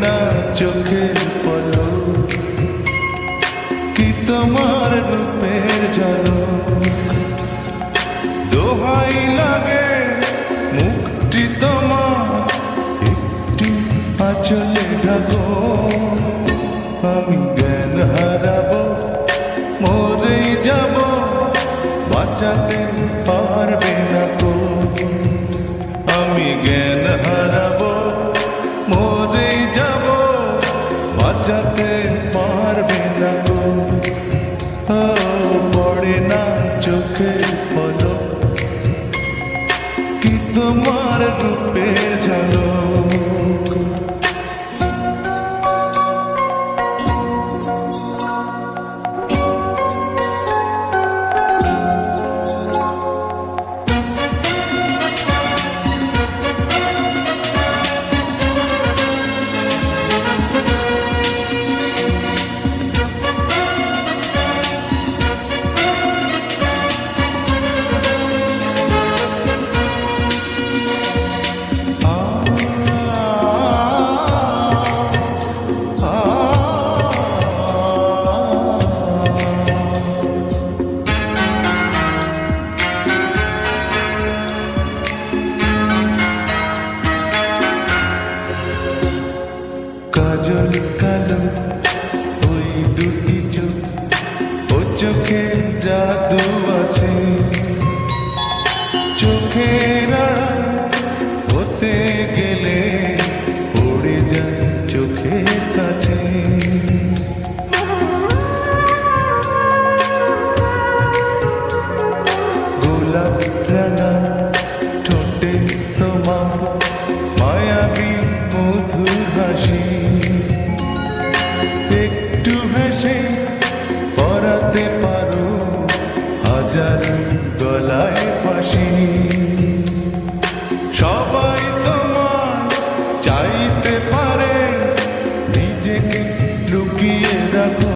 না চোখের পলক, কি তোমার রূপের ঝলক। দোহাই লাগে মুখটি তোমার একটু আঁচলে ঢাকো, আমি জ্ঞান হারাবো, মরেই যাব, বাঁচাতে পারবে না কো। আমি জ্ঞান হারাবো, মরেই যাব, বাঁচাতে পারবে না কো। পড়ে না চোখের পলক, কি তোমার রূপের ঝলক। কাজল কালো ওই দুটি চোখ, ও চোখে জাদু আছে, চোখের আড়াল হতে গেলে পড়ে যায় চোখের কাছে। গোলাপ রাঙা ঠোঁটে তোমার মায়াবী মধুর হাসি, একটু হেসে পরাতে পারো হাজার গলায় ফাঁসি। সবাই তোমার চাইতে পারে, নিজেকে লুকিয়ে রাখো।